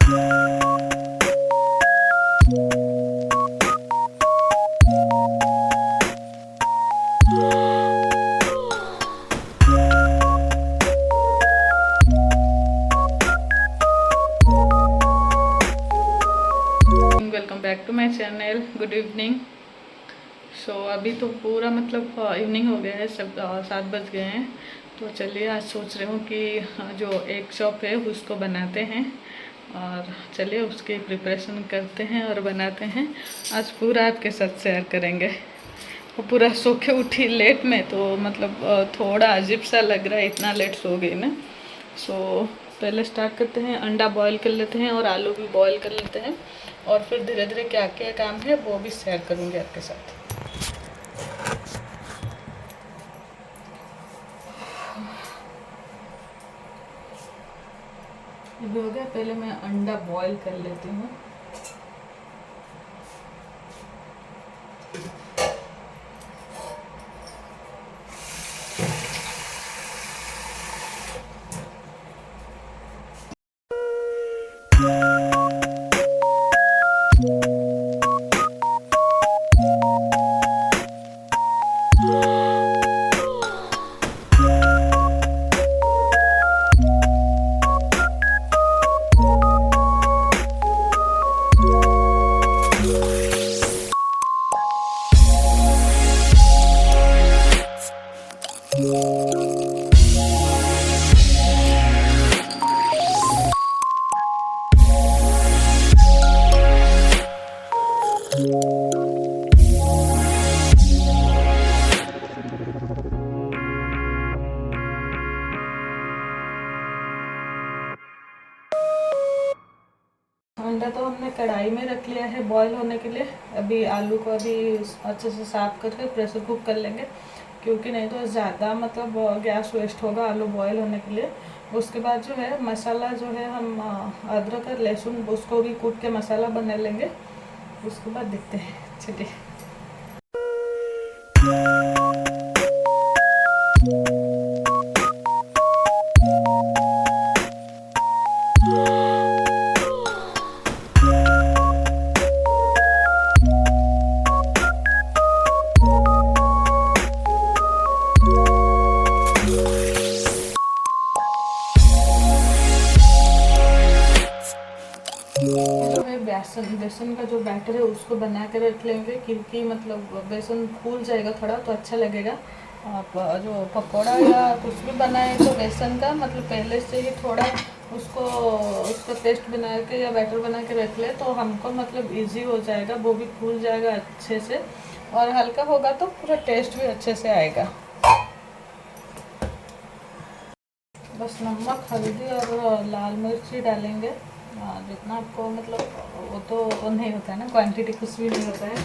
Welcome back to my channel. Good evening. So अभी तो पूरा मतलब इवनिंग हो गया है, सब 7 बज गए हैं। तो चलिए आज सोच रही हूँ कि जो एग चॉप है उसको बनाते हैं और चलिए उसकी प्रिपरेशन करते हैं और बनाते हैं। आज पूरा आपके साथ शेयर करेंगे। वो पूरा सो के उठी लेट में, तो मतलब थोड़ा अजीब सा लग रहा है, इतना लेट सो गई ना। सो पहले स्टार्ट करते हैं, अंडा बॉईल कर लेते हैं और आलू भी बॉईल कर लेते हैं और फिर धीरे धीरे क्या क्या काम है वो भी शेयर करूँगी आपके साथ। ये भी हो गया, पहले मैं अंडा बॉईल कर लेती हूँ। अंडा तो हमने कढ़ाई में रख लिया है बॉईल होने के लिए। अभी आलू को अभी अच्छे से साफ करके प्रेशर कुक कर लेंगे, क्योंकि नहीं तो ज़्यादा मतलब गैस वेस्ट होगा आलू बॉईल होने के लिए। उसके बाद जो है मसाला जो है हम अदरक और लहसुन उसको भी कूट के मसाला बना लेंगे। उसके बाद देखते हैं, चलिए। बेसन का जो बैटर है उसको बना के रख लेंगे, क्योंकि मतलब बेसन फूल जाएगा थोड़ा तो अच्छा लगेगा। आप जो पकौड़ा या कुछ भी बनाए तो बेसन का मतलब पहले से ही थोड़ा उसको उसका पेस्ट बना के या बैटर बना के रख ले तो हमको मतलब इजी हो जाएगा, वो भी फूल जाएगा अच्छे से और हल्का होगा तो पूरा टेस्ट भी अच्छे से आएगा। बस नमक, हल्दी और लाल मिर्ची डालेंगे जितना आपको मतलब, वो तो नहीं होता है ना, क्वांटिटी कुछ भी नहीं होता है।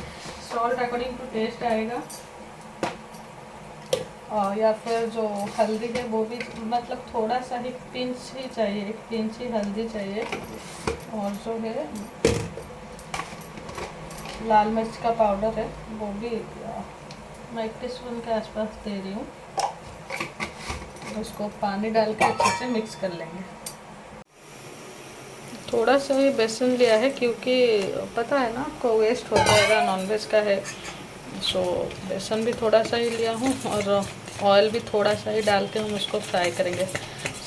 सॉल्ट अकॉर्डिंग टू टेस्ट आएगा। और या फिर जो हल्दी है वो भी मतलब थोड़ा सा ही पिंच ही चाहिए, 1 पिंच ही हल्दी चाहिए। और जो है लाल मिर्च का पाउडर है वो भी मैं 1 टीस्पून के आसपास दे रही हूँ। उसको पानी डाल के अच्छे से मिक्स कर लेंगे। थोड़ा सा ही बेसन लिया है, क्योंकि पता है ना आपको वेस्ट हो जाएगा, नॉनवेज का है। सो बेसन भी थोड़ा सा ही लिया हूँ और ऑयल भी थोड़ा सा ही डाल के हम उसको फ्राई करेंगे।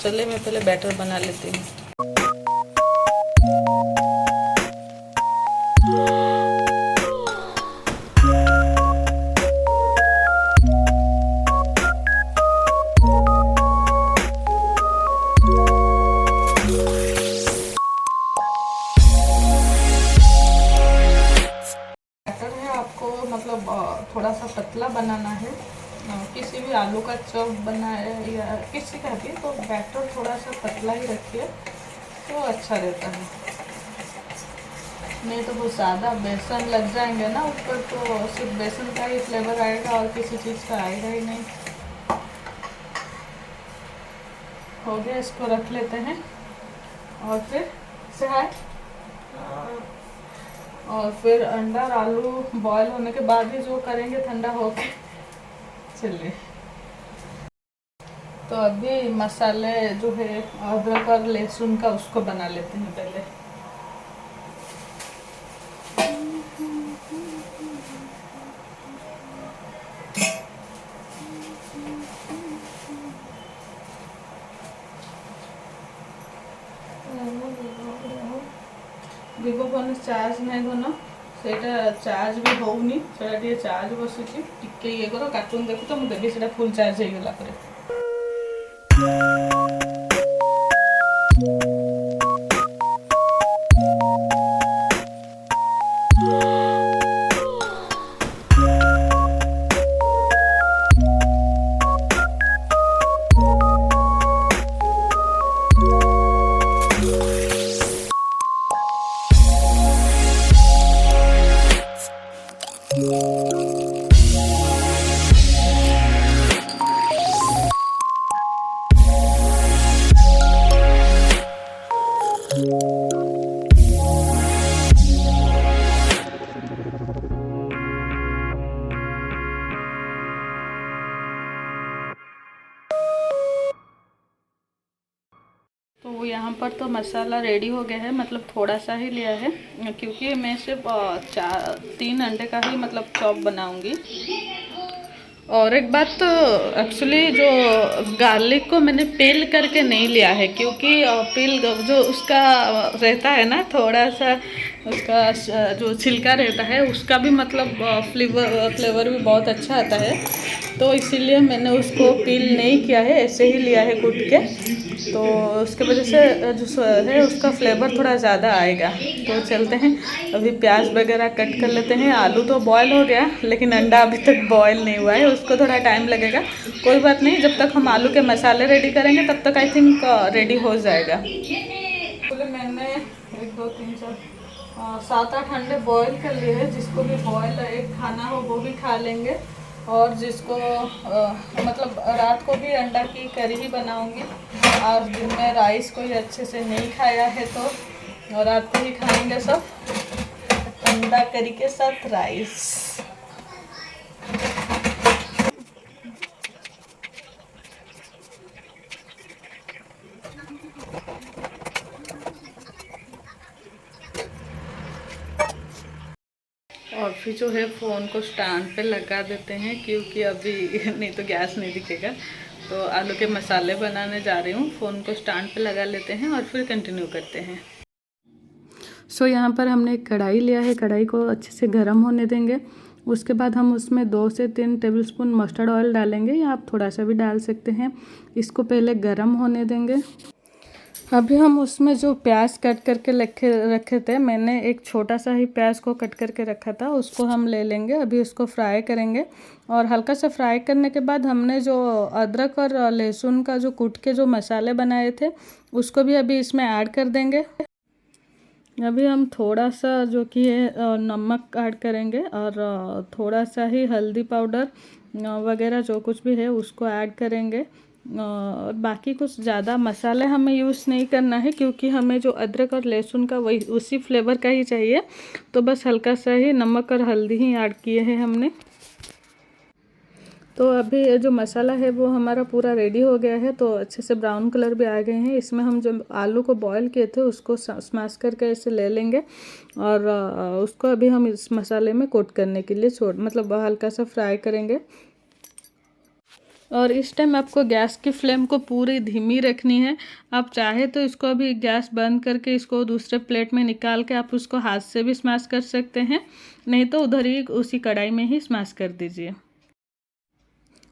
चलिए मैं पहले बैटर बना लेती हूँ। मतलब थोड़ा सा पतला बनाना है। किसी भी आलू का चॉप बनाए या किसी का भी, तो बैटर थोड़ा सा पतला ही रखिए तो अच्छा रहता है। नहीं तो वो ज़्यादा बेसन लग जाएंगे ना ऊपर, तो सिर्फ बेसन का ही फ्लेवर आएगा और किसी चीज़ का आएगा ही नहीं। हो गया, इसको रख लेते हैं और फिर से है और फिर अंडा और आलू बॉईल होने के बाद ही जो करेंगे ठंडा होके। चलिए, तो अभी मसाले जो है अदरक और लहसुन का उसको बना लेते हैं पहले। ଭିଭୋ ଫୋନ୍ ଚାର୍ଜ ନାହିଁ ଧନ, ସେଇଟା ଚାର୍ଜ ବି ହେଉନି, ସେଇଟା ଟିକେ ଚାର୍ଜ ବସୁଛି। ଟିକେ ଇଏ କର, କାର୍ଟୁନ୍ ଦେଖୁ ତ ମୁଁ ଦେବି ସେଇଟା ଫୁଲ୍ ଚାର୍ଜ ହେଇଗଲା ପରେ। तो यहाँ पर तो मसाला रेडी हो गया है, मतलब थोड़ा सा ही लिया है क्योंकि मैं सिर्फ 3 अंडे का ही मतलब चॉप बनाऊंगी। और एक बात तो एक्चुअली जो गार्लिक को मैंने पील करके नहीं लिया है, क्योंकि पील जो उसका रहता है ना, थोड़ा सा उसका जो छिलका रहता है उसका भी मतलब फ्लेवर भी बहुत अच्छा आता है, तो इसीलिए मैंने उसको पील नहीं किया है, ऐसे ही लिया है कूट के। तो उसके वजह से जो है उसका फ्लेवर थोड़ा ज़्यादा आएगा। तो चलते हैं, अभी प्याज वगैरह कट कर लेते हैं। आलू तो बॉयल हो गया, लेकिन अंडा अभी तक बॉयल नहीं हुआ है, उसको थोड़ा टाइम लगेगा। कोई बात नहीं, जब तक हम आलू के मसाले रेडी करेंगे तब तक आई थिंक रेडी हो जाएगा। तो मैंने 1 2 3 4 7 8 अंडे बॉयल कर लिए हैं। जिसको भी बॉयल एक खाना हो वो भी खा लेंगे, और जिसको मतलब रात को भी अंडा की करी ही बनाऊंगी, और दिन में राइस कोई अच्छे से नहीं खाया है तो रात को ही खाएंगे सब, अंडा करी के साथ राइस। और फिर जो है फ़ोन को स्टैंड पे लगा देते हैं, क्योंकि अभी नहीं तो गैस नहीं दिखेगा। तो आलू के मसाले बनाने जा रही हूँ, फ़ोन को स्टैंड पे लगा लेते हैं और फिर कंटिन्यू करते हैं। सो यहाँ पर हमने एक कढ़ाई लिया है, कढ़ाई को अच्छे से गर्म होने देंगे। उसके बाद हम उसमें 2 से 3 टेबलस्पून मस्टर्ड ऑयल डालेंगे, या आप थोड़ा सा भी डाल सकते हैं। इसको पहले गर्म होने देंगे। अभी हम उसमें जो प्याज कट करके रखे थे, मैंने एक छोटा सा ही प्याज को कट करके रखा था, उसको हम ले लेंगे। अभी उसको फ्राई करेंगे, और हल्का सा फ्राई करने के बाद हमने जो अदरक और लहसुन का जो कूट के जो मसाले बनाए थे उसको भी अभी इसमें ऐड कर देंगे। अभी हम थोड़ा सा जो कि है नमक ऐड करेंगे, और थोड़ा सा ही हल्दी पाउडर वगैरह जो कुछ भी है उसको ऐड करेंगे। और बाकी कुछ ज़्यादा मसाले हमें यूज़ नहीं करना है, क्योंकि हमें जो अदरक और लहसुन का वही उसी फ्लेवर का ही चाहिए। तो बस हल्का सा ही नमक और हल्दी ही ऐड किए हैं हमने। तो अभी जो मसाला है वो हमारा पूरा रेडी हो गया है, तो अच्छे से ब्राउन कलर भी आ गए हैं। इसमें हम जो आलू को बॉईल किए थे उसको स्मैश करके ऐसे ले लेंगे, और उसको अभी हम इस मसाले में कोट करने के लिए मतलब हल्का सा फ्राई करेंगे। और इस टाइम आपको गैस की फ्लेम को पूरी धीमी रखनी है। आप चाहे तो इसको अभी गैस बंद करके इसको दूसरे प्लेट में निकाल के आप उसको हाथ से भी स्मैश कर सकते हैं, नहीं तो उधर ही उसी कढ़ाई में ही स्मैश कर दीजिए।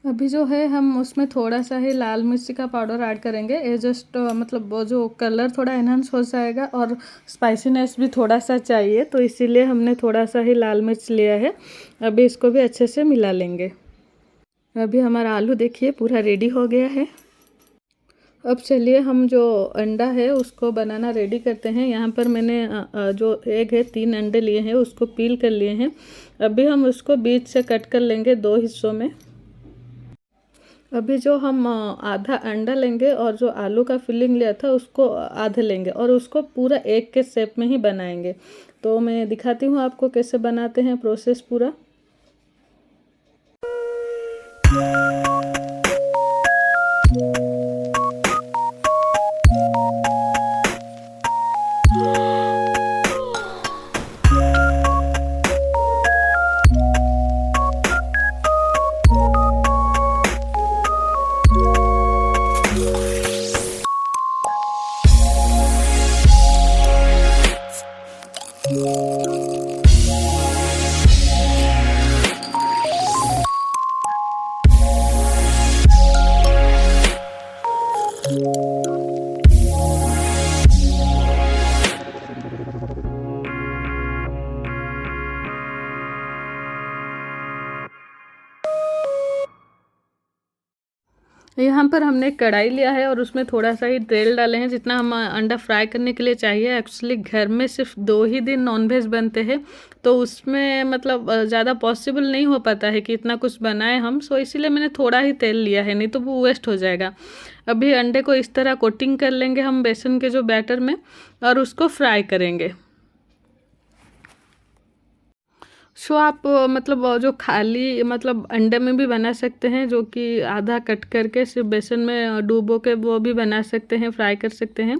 अभी जो है हम उसमें थोड़ा सा ही लाल मिर्ची का पाउडर ऐड करेंगे। ये जस्ट मतलब वो जो कलर थोड़ा एनहांस हो जाएगा, और स्पाइसीनेस भी थोड़ा सा चाहिए, तो इसीलिए हमने थोड़ा सा ही लाल मिर्च लिया है। अभी इसको भी अच्छे से मिला लेंगे। अभी हमारा आलू देखिए पूरा रेडी हो गया है। अब चलिए हम जो अंडा है उसको बनाना रेडी करते हैं। यहाँ पर मैंने जो एग है 3 अंडे लिए हैं, उसको पील कर लिए हैं। अभी हम उसको बीच से कट कर लेंगे 2 हिस्सों में। अभी जो हम आधा अंडा लेंगे, और जो आलू का फिलिंग लिया था उसको आधा लेंगे, और उसको पूरा एग के शेप में ही बनाएंगे। तो मैं दिखाती हूँ आपको कैसे बनाते हैं प्रोसेस पूरा। यहाँ पर हमने एक कढ़ाई लिया है और उसमें थोड़ा सा ही तेल डाले हैं जितना हम अंडा फ्राई करने के लिए चाहिए। एक्चुअली घर में सिर्फ 2 ही दिन नॉनवेज बनते हैं, तो उसमें मतलब ज़्यादा पॉसिबल नहीं हो पाता है कि इतना कुछ बनाए हम, सो इसीलिए मैंने थोड़ा ही तेल लिया है, नहीं तो वो वेस्ट हो जाएगा। अभी अंडे को इस तरह कोटिंग कर लेंगे हम बेसन के जो बैटर में, और उसको फ्राई करेंगे। सो आप मतलब जो खाली मतलब अंडे में भी बना सकते हैं, जो कि आधा कट करके सिर्फ बेसन में डूबो के वो भी बना सकते हैं, फ्राई कर सकते हैं।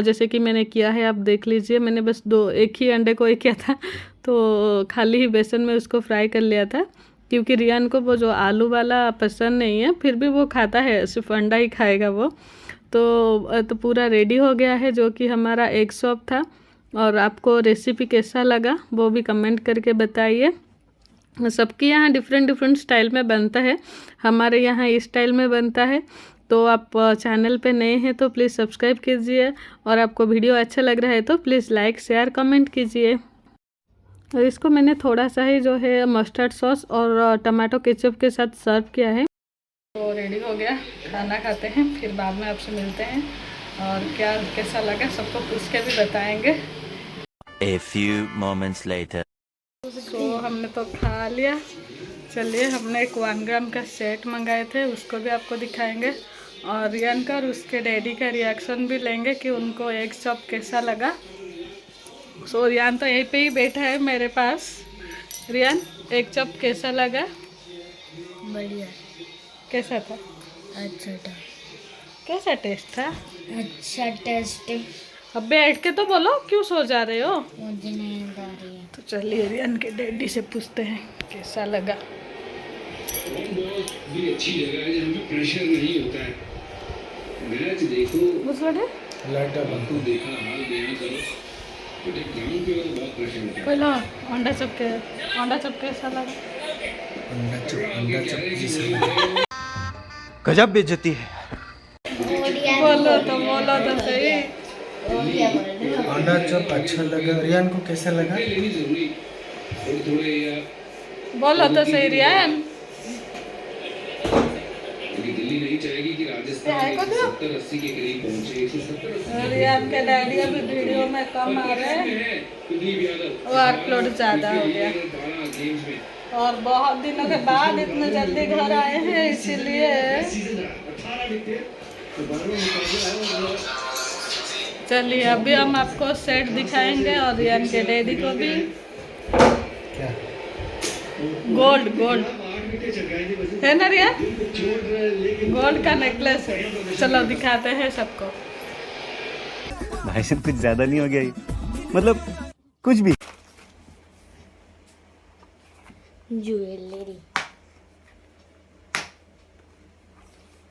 जैसे कि मैंने किया है, आप देख लीजिए। मैंने बस एक ही अंडे को किया था, तो खाली ही बेसन में उसको फ्राई कर लिया था, क्योंकि रियान को वो जो आलू वाला पसंद नहीं है, फिर भी वो खाता है, सिर्फ अंडा ही खाएगा वो। तो पूरा रेडी हो गया है, जो कि हमारा एग चॉप था। और आपको रेसिपी कैसा लगा वो भी कमेंट करके बताइए। सबके यहाँ डिफरेंट डिफरेंट स्टाइल में बनता है, हमारे यहाँ इस स्टाइल में बनता है। तो आप चैनल पे नए हैं तो प्लीज़ सब्सक्राइब कीजिए, और आपको वीडियो अच्छा लग रहा है तो प्लीज़ लाइक शेयर कमेंट कीजिए। और इसको मैंने थोड़ा सा ही जो है मस्टर्ड सॉस और टमाटो केचप के साथ सर्व किया है। तो रेडी हो गया, खाना खाते हैं, फिर बाद में आपसे मिलते हैं, और क्या कैसा लगा सबको पूछ के भी बताएंगे। A few moments later. तो हमने तो खा लिया। चलिए, हमने एक 1 ग्राम का सेट मंगाए थे, उसको भी आपको दिखाएंगे, और रियान का और उसके डैडी का रिएक्शन भी लेंगे कि उनको एग चॉप कैसा लगा। सो रियान तो यहीं पे ही बैठा है मेरे पास। रियान, एग चॉप कैसा लगा? बढ़िया। कैसा था? अच्छा था। कैसा टेस्ट था? अच्छा टेस्ट। अब बैठ के तो बोलो, क्यों सो जा रहे हो? मुझे नींद आ रही है। तो चलिए रियान के डैडी से पूछते हैं कैसा लगा। भी अच्छी जगह है जहाँ पे प्रेशर नहीं होता है। मैच देखो, बुझ लगे आपको देखा, हाल बयां करो, बट एक ग्राउंड पे तो बहुत प्रेशर होता है। पहला अंडा चप कैसा लगा? गजब बेइज्जती है। बोलो तो सही। अंडा चॉप अच्छा लगा। रियान को कैसा लगा? लेनी जरूरी थोड़े बोलो तो सही रियान। क्योंकि दिल्ली नहीं चाहेगी कि राजस्थान 170-80 के करीब पहुंचे। 170 रियान के डैडी अभी वीडियो में कम आ रहे हैं, कुलदीप यादव वो अपलोड ज़्यादा हो गया, 12 गेम्स में और बहुत दिनों के बाद इतने जल्दी घर आए हैं, इसीलिए। चलिए, अभी हम आपको सेट दिखाएंगे, और रियान के डैडी को भी। क्या? गोल्ड है ना रियान? गोल्ड का नेकलेस है। चलो दिखाते हैं सबको। भाई साहब कुछ ज्यादा नहीं हो गया ये? मतलब कुछ भी। ज्वेलरी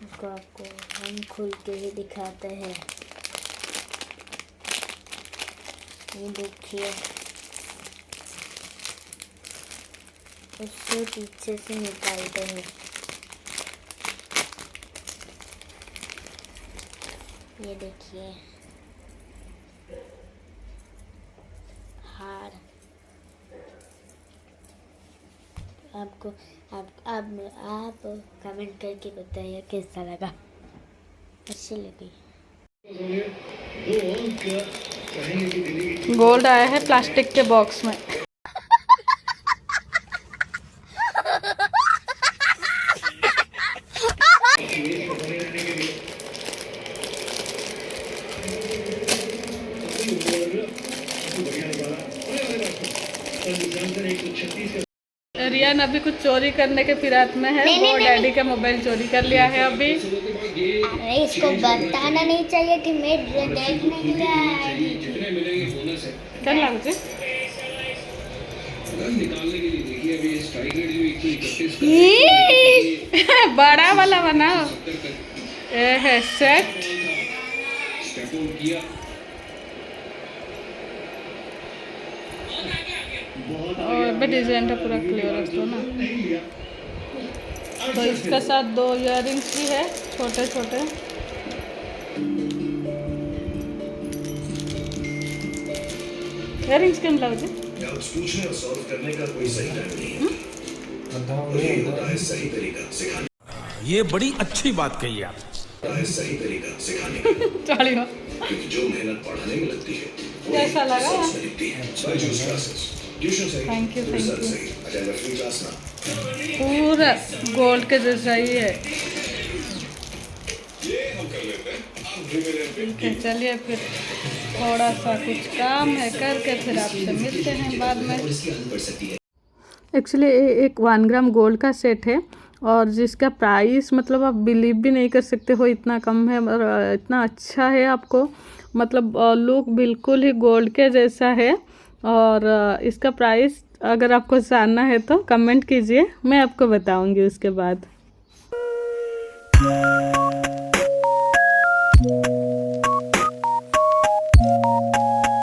इसको आपको हम खोल के ही दिखाते हैं। ये देखिए, उससे पीछे से निकालते हैं। ये देखिए, हार। आपको आप कमेंट करके बताइए कैसा लगा। अच्छी लगी। गोल्ड आया है प्लास्टिक के बॉक्स में। रियान अभी कुछ चोरी करने के फिराक में है, वो डैडी का मोबाइल चोरी कर लिया है अभी। अरे इसको बताना नहीं चाहिए कि मैं देखने के लिए आई थी। क्या मुझे निकालने के लिए देखिए, अभी स्ट्राइक रेट जो 131 बड़ा वाला बनाओ। ये है सेट। स्टेप आउट किया। और भी डिजाइन का पूरा क्लियर है तो ना। तो इसके साथ 2 इयररिंग्स भी है, छोटे छोटे। इयररिंग्स केम लागे? पूछने और सॉल्व करने का कोई सही टाइम नहीं है। यही होता है सही तरीका सिखाने। ये बड़ी अच्छी बात कही आप। सही तरीका सिखाने का, चलिए क्योंकि जो मेहनत पढ़ाने में लगती है वो कैसा लगा? रिजल्ट्स में दिखती है। बायजूस क्लासेस, ट्यूशन सही, Thank you, thank result you. सही, अटेंड फ्री क्लास ना। पूरा गोल्ड के जैसा ही है। ये हम कर लेते हैं, आप भी मेरे ठीक है, चलिए फिर थोड़ा सा कुछ काम है करके फिर आपसे मिलते हैं बाद में। एक्चुअली एक 1 ग्राम गोल्ड का सेट है और जिसका प्राइस मतलब आप बिलीव भी नहीं कर सकते हो, इतना कम है और इतना अच्छा है। आपको मतलब लुक बिल्कुल ही गोल्ड के जैसा है। और इसका प्राइस अगर आपको जानना है तो कमेंट कीजिए, मैं आपको बताऊंगी उसके बाद।